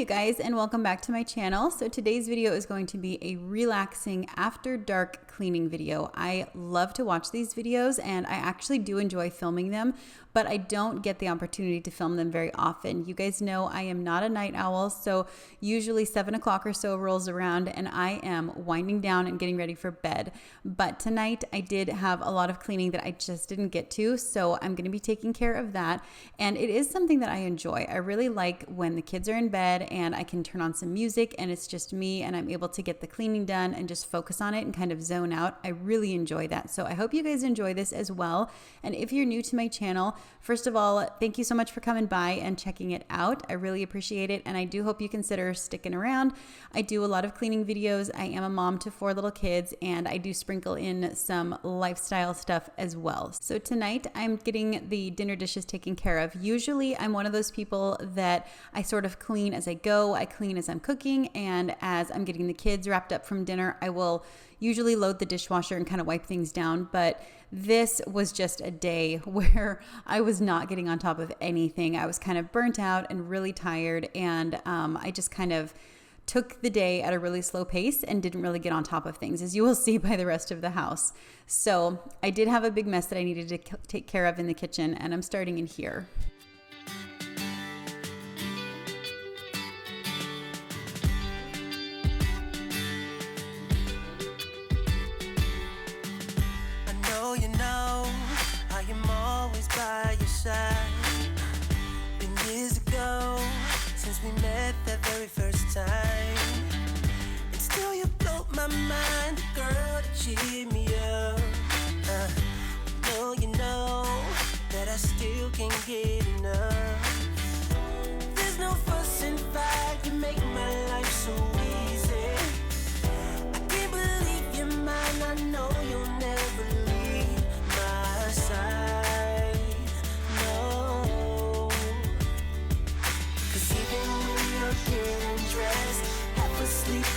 you guys, and welcome back to my channel. So today's video is going to be a relaxing after dark cleaning video. I love to watch these videos and I actually do enjoy filming them, but I don't get the opportunity to film them very often. You guys know I am not a night owl, so usually 7 o'clock or so rolls around and I am winding down and getting ready for bed. But tonight I did have a lot of cleaning that I just didn't get to, so I'm going to be taking care of that. And it is something that I enjoy. I really like when the kids are in bed and I can turn on some music and it's just me and I'm able to get the cleaning done and just focus on it and kind of zone out. I really enjoy that. So I hope you guys enjoy this as well. And if you're new to my channel, first of all, thank you so much for coming by and checking it out. I really appreciate it. And I do hope you consider sticking around. I do a lot of cleaning videos. I am a mom to 4 little kids and I do sprinkle in some lifestyle stuff as well. So tonight I'm getting the dinner dishes taken care of. Usually I'm one of those people that I sort of clean as I go. I clean as I'm cooking, and as I'm getting the kids wrapped up from dinner, I will usually load the dishwasher and kind of wipe things down. But this was just a day where I was not getting on top of anything. I was kind of burnt out and really tired, and I just kind of took the day at a really slow pace and didn't really get on top of things, as you will see by the rest of the house. So I did have a big mess that I needed to take care of in the kitchen, and I'm starting in here. By your side. Been years ago since we met that very first time, and still you blow my mind, the girl that cheer me up. You know that I still can't get enough. There's no fuss and fight, you make my life so easy. I can't believe you're mine, I know you'll never leave my side.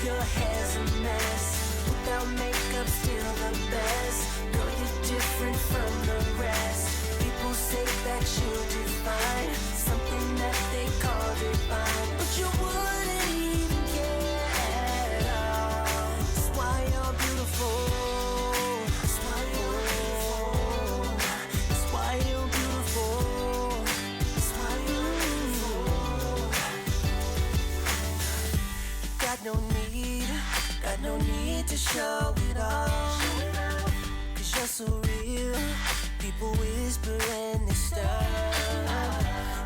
Your hair's a mess, without makeup still the best. Girl, you're different from the rest. People say that you're divine, something that they call divine, but you wouldn't even care at all. That's why you're beautiful. That's why you're beautiful. That's why you're beautiful. That's why you're beautiful. Got no need to show it all, 'cause you're so real. People whisper and they stare,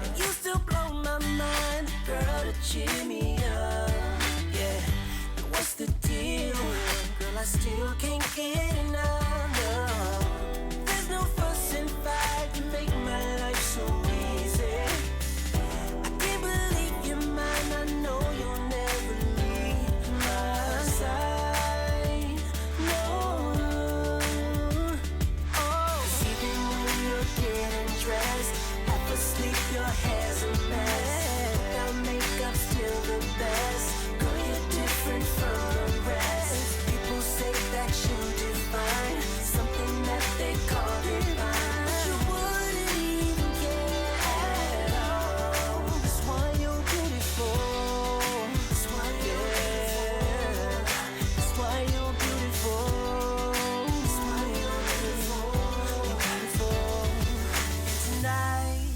and you still blow my mind, girl, to cheer me up. Yeah, but what's the deal? Girl, I still can't get enough. No. There's no fuss and fight, you make my life so easy. I can't believe you're mine, I know you'll never leave my side. No. Oh, 'cause even when you're getting dressed, half asleep, your hair's a mess. Without makeup, still the best. Girl, you're different from the rest. People say that you're divine, something that they call divine, but you wouldn't even care at all. That's why you're beautiful. That's why you're beautiful. That's why you're beautiful. That's why you're beautiful. You're beautiful. And tonight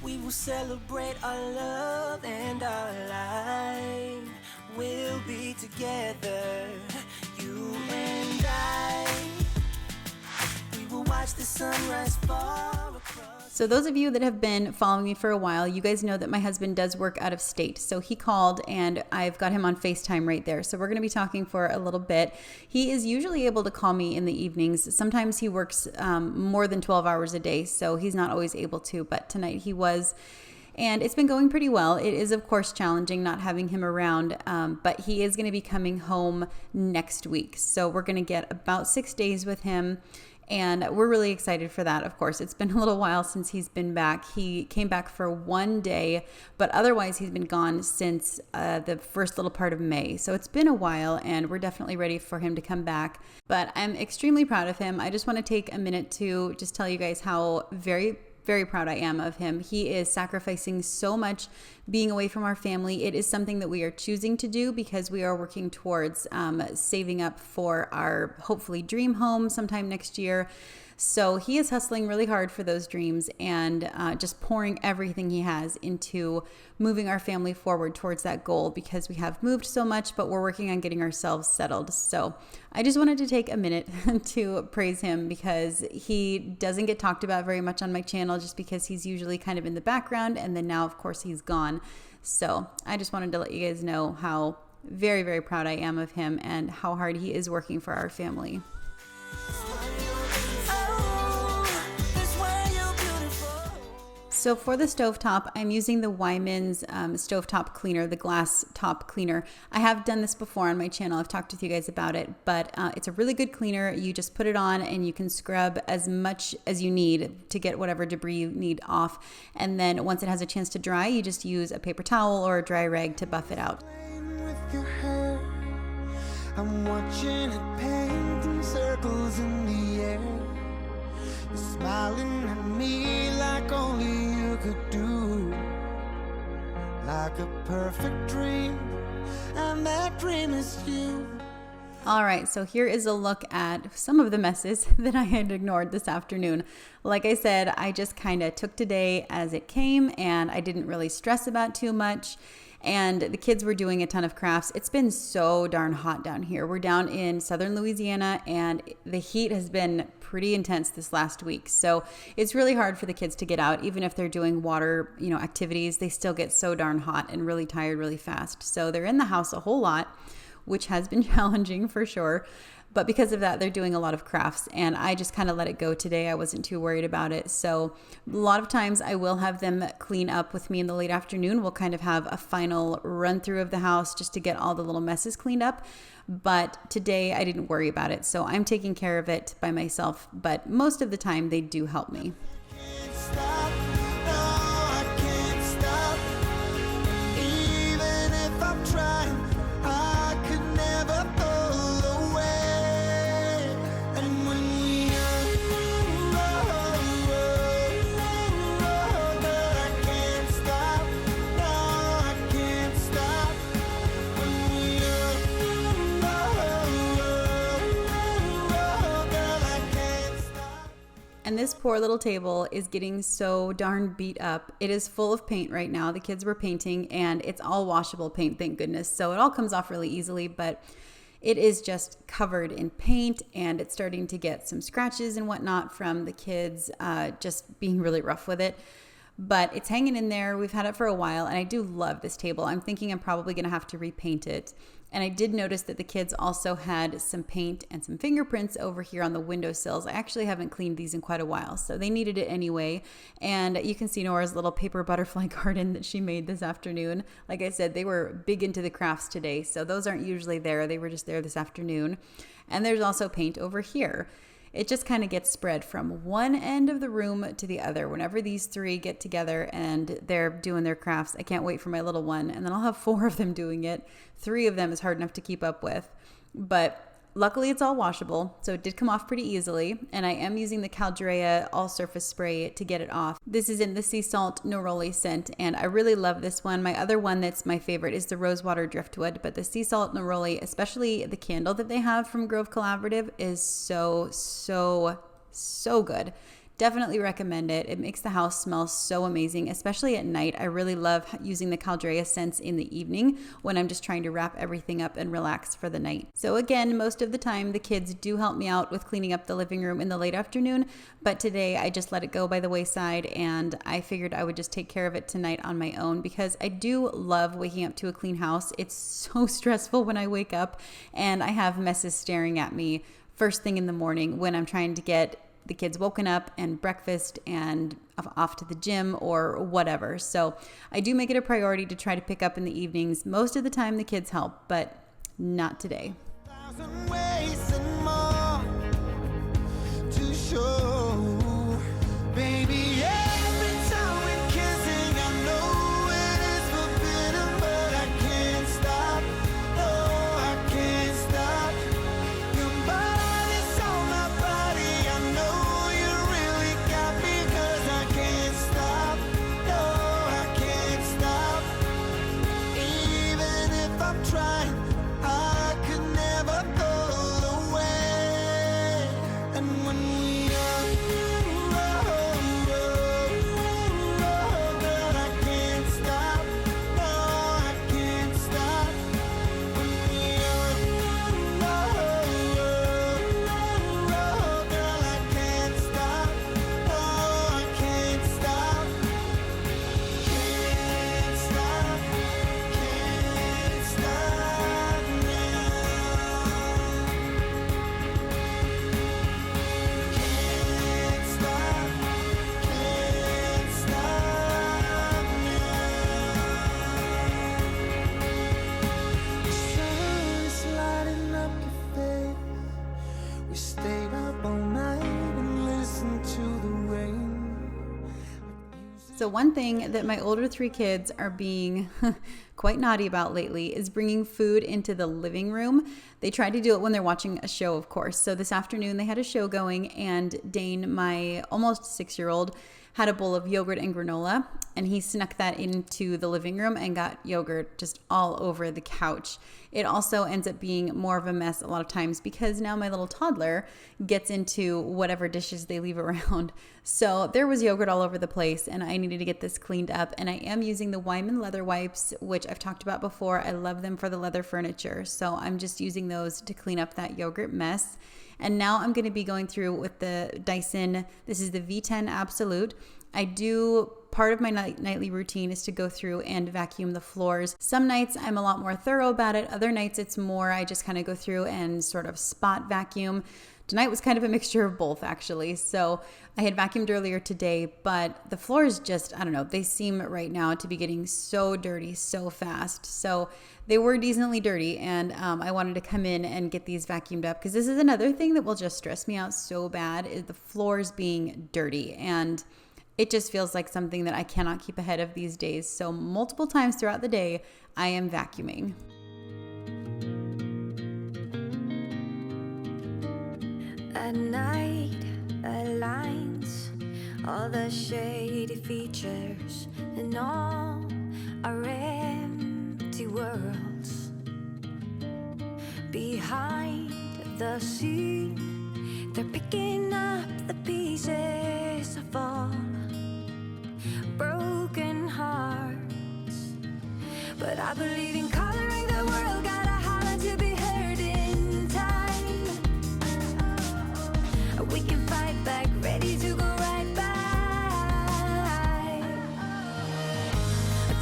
we will celebrate our love and our life. We'll be together, you and I. We will watch the sunrise far across. So those of you that have been following me for a while, you guys know that my husband does work out of state. So he called and I've got him on FaceTime right there. So we're going to be talking for a little bit. He is usually able to call me in the evenings. Sometimes he works more than 12 hours a day, so he's not always able to, but tonight he was. And it's been going pretty well. It is, of course, challenging not having him around, but he is going to be coming home next week. So we're going to get about 6 days with him. And we're really excited for that, of course. It's been a little while since he's been back. He came back for 1 day, but otherwise he's been gone since the first little part of May. So it's been a while, and we're definitely ready for him to come back. But I'm extremely proud of him. I just want to take a minute to just tell you guys how very very proud I am of him. He is sacrificing so much being away from our family. It is something that we are choosing to do because we are working towards saving up for our hopefully dream home sometime next year. So he is hustling really hard for those dreams and just pouring everything he has into moving our family forward towards that goal because we have moved so much, but we're working on getting ourselves settled. So I just wanted to take a minute to praise him because he doesn't get talked about very much on my channel just because he's usually kind of in the background, and then now of course he's gone. So I just wanted to let you guys know how very, very proud I am of him and how hard he is working for our family. So for the stovetop, I'm using the Wyman's stovetop cleaner, the glass top cleaner. I have done this before on my channel. I've talked with you guys about it, but it's a really good cleaner. You just put it on and you can scrub as much as you need to get whatever debris you need off. And then once it has a chance to dry, you just use a paper towel or a dry rag to buff it out. I'm watching it painting circles in the air. You're smiling at me like only you could do, like a perfect dream, and that dream is you. All right, so here is a look at some of the messes that I had ignored this afternoon. Like I said, I just kind of took today as it came and I didn't really stress about too much. And the kids were doing a ton of crafts. It's been so darn hot down here. We're down in southern Louisiana and the heat has been pretty intense this last week. So it's really hard for the kids to get out. Even if they're doing water, activities, they still get so darn hot and really tired really fast. So they're in the house a whole lot, which has been challenging for sure. But because of that, they're doing a lot of crafts and I just kind of let it go today. I wasn't too worried about it. So a lot of times I will have them clean up with me in the late afternoon. We'll kind of have a final run through of the house just to get all the little messes cleaned up. But today I didn't worry about it. So I'm taking care of it by myself. But most of the time they do help me. And this poor little table is getting so darn beat up. It is full of paint right now. The kids were painting and it's all washable paint, thank goodness. So it all comes off really easily, but it is just covered in paint and it's starting to get some scratches and whatnot from the kids just being really rough with it. But it's hanging in there. We've had it for a while and I do love this table. I'm thinking I'm probably gonna have to repaint it. And I did notice that the kids also had some paint and some fingerprints over here on the windowsills. I actually haven't cleaned these in quite a while, so they needed it anyway. And you can see Nora's little paper butterfly garden that she made this afternoon. Like I said, they were big into the crafts today, so those aren't usually there. They were just there this afternoon. And there's also paint over here. It just kind of gets spread from one end of the room to the other. Whenever these three get together and they're doing their crafts, I can't wait for my little one. And then I'll have 4 of them doing it. 3 of them is hard enough to keep up with. But luckily it's all washable, so it did come off pretty easily. And I am using the Caldrea all-surface spray to get it off. This is in the Sea Salt Neroli scent, and I really love this one. My other one that's my favorite is the Rosewater Driftwood, but the Sea Salt Neroli, especially the candle that they have from Grove Collaborative, is so good. Definitely recommend it. It makes the house smell so amazing, especially at night. I really love using the Caldrea scents in the evening when I'm just trying to wrap everything up and relax for the night. So again, most of the time the kids do help me out with cleaning up the living room in the late afternoon, but today I just let it go by the wayside and I figured I would just take care of it tonight on my own because I do love waking up to a clean house. It's so stressful when I wake up and I have messes staring at me first thing in the morning when I'm trying to get the kids woken up and breakfast and off to the gym or whatever. So I do make it a priority to try to pick up in the evenings. Most of the time the kids help, but not today. tried, I could never go away. And when we are, girl, I can't stop. No, I can't stop. When we are, girl, I can't stop. No, I can't stop. Can't stop. Can't stop now. Can't stop. Can't stop now. The sun is lighting up your face. We stayed up all night and listened to the rain. So one thing that my older 3 kids are being quite naughty about lately is bringing food into the living room. They try to do it when they're watching a show, of course. So this afternoon they had a show going, and Dane, my almost 6-year-old, had a bowl of yogurt and granola, and he snuck that into the living room and got yogurt just all over the couch. It also ends up being more of a mess a lot of times because now my little toddler gets into whatever dishes they leave around. So there was yogurt all over the place, and I needed to get this cleaned up. And I am using the Wyman leather wipes, which I've talked about before. I love them for the leather furniture. So I'm just using those to clean up that yogurt mess. And now I'm going to be going through with the Dyson. This is the V10 Absolute. I do, part of my nightly routine is to go through and vacuum the floors. Some nights I'm a lot more thorough about it. Other nights it's more, I just kind of go through and sort of spot vacuum. Tonight was kind of a mixture of both, actually. So I had vacuumed earlier today, but the floors just, I don't know, they seem right now to be getting so dirty so fast. So they were decently dirty, and I wanted to come in and get these vacuumed up, because this is another thing that will just stress me out so bad, is the floors being dirty. And it just feels like something that I cannot keep ahead of these days. So multiple times throughout the day, I am vacuuming. At night aligns all the shady features and all our empty worlds. Behind the scene, they're picking up the pieces of all broken hearts. But I believe in coloring the world, gotta holler to be heard in time. We can fight back, ready to go right by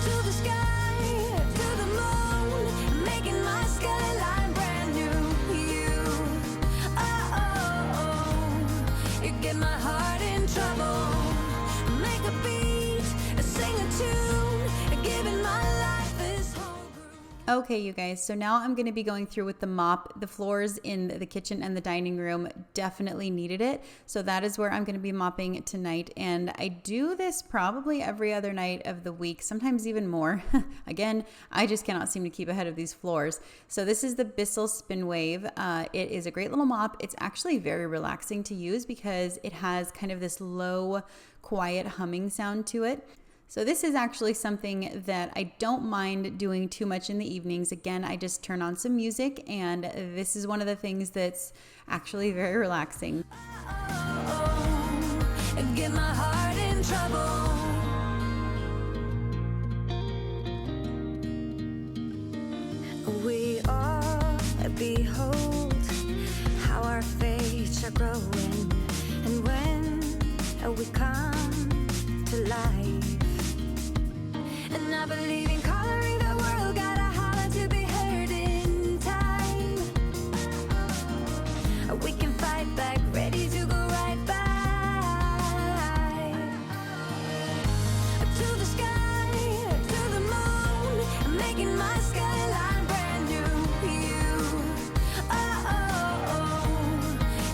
to the sky, to the moon, making my skyline brand new. You, you get my heart in trouble. Make a beat, sing a tune, giving my life this whole groove. Okay, you guys, so now I'm going to be going through with the mop. The floors in the kitchen and the dining room definitely needed it. So that is where I'm going to be mopping tonight. And I do this probably every other night of the week, sometimes even more. Again, I just cannot seem to keep ahead of these floors. So this is the Bissell Spin Wave. It is a great little mop. It's actually very relaxing to use because it has kind of this low, quiet humming sound to it. So this is actually something that I don't mind doing too much in the evenings. Again, I just turn on some music, and this is one of the things that's actually very relaxing. Get my heart in trouble. We all behold how our fates are growing, and when we come to life. And I believe in coloring the world, gotta holler to be heard in time. We can fight back, ready to go right by to the sky, to the moon, making my skyline brand new.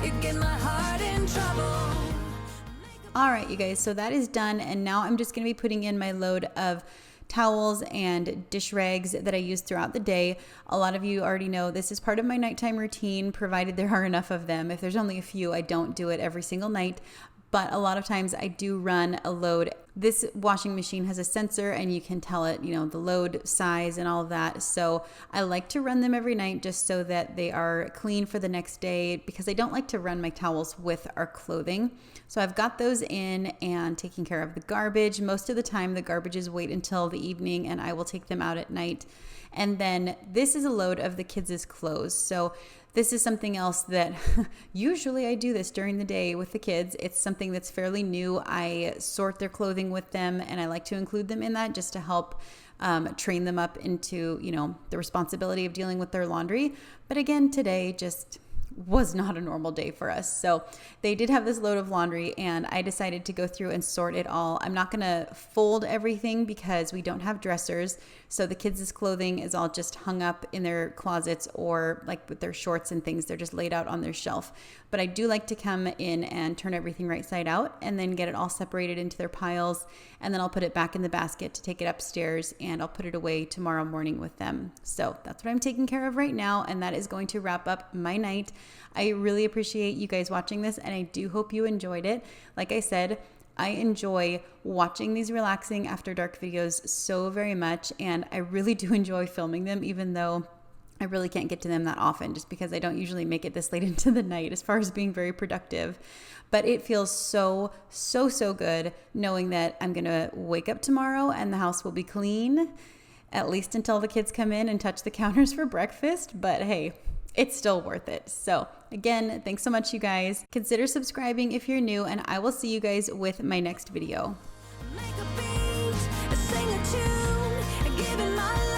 You get my heart in trouble. All right, you guys, so that is done. And now I'm just going to be putting in my load of towels and dish rags that I use throughout the day. A lot of you already know this is part of my nighttime routine, provided there are enough of them. If there's only a few, I don't do it every single night. but a lot of times I do run a load. This washing machine has a sensor and you can tell it, the load size and all of that. So I like to run them every night just so that they are clean for the next day, because I don't like to run my towels with our clothing. So I've got those in and taking care of the garbage. Most of the time the garbages wait until the evening and I will take them out at night. And then this is a load of the kids' clothes. So this is something else that usually I do this during the day with the kids. It's something that's fairly new. I sort their clothing with them and I like to include them in that just to help train them up into, the responsibility of dealing with their laundry. But again, today just was not a normal day for us. So they did have this load of laundry and I decided to go through and sort it all. I'm not going to fold everything because we don't have dressers. So the kids' clothing is all just hung up in their closets, or like with their shorts and things, they're just laid out on their shelf. But I do like to come in and turn everything right side out and then get it all separated into their piles. And then I'll put it back in the basket to take it upstairs and I'll put it away tomorrow morning with them. So that's what I'm taking care of right now. And that is going to wrap up my night. I really appreciate you guys watching this and I do hope you enjoyed it. Like I said, I enjoy watching these relaxing after dark videos so very much, and I really do enjoy filming them, even though I really can't get to them that often just because I don't usually make it this late into the night as far as being very productive. But it feels so good knowing that I'm going to wake up tomorrow and the house will be clean, at least until the kids come in and touch the counters for breakfast. But hey, it's still worth it. So again, thanks so much, you guys. Consider subscribing if you're new, and I will see you guys with my next video. Make a beat, sing a tune, give it my life.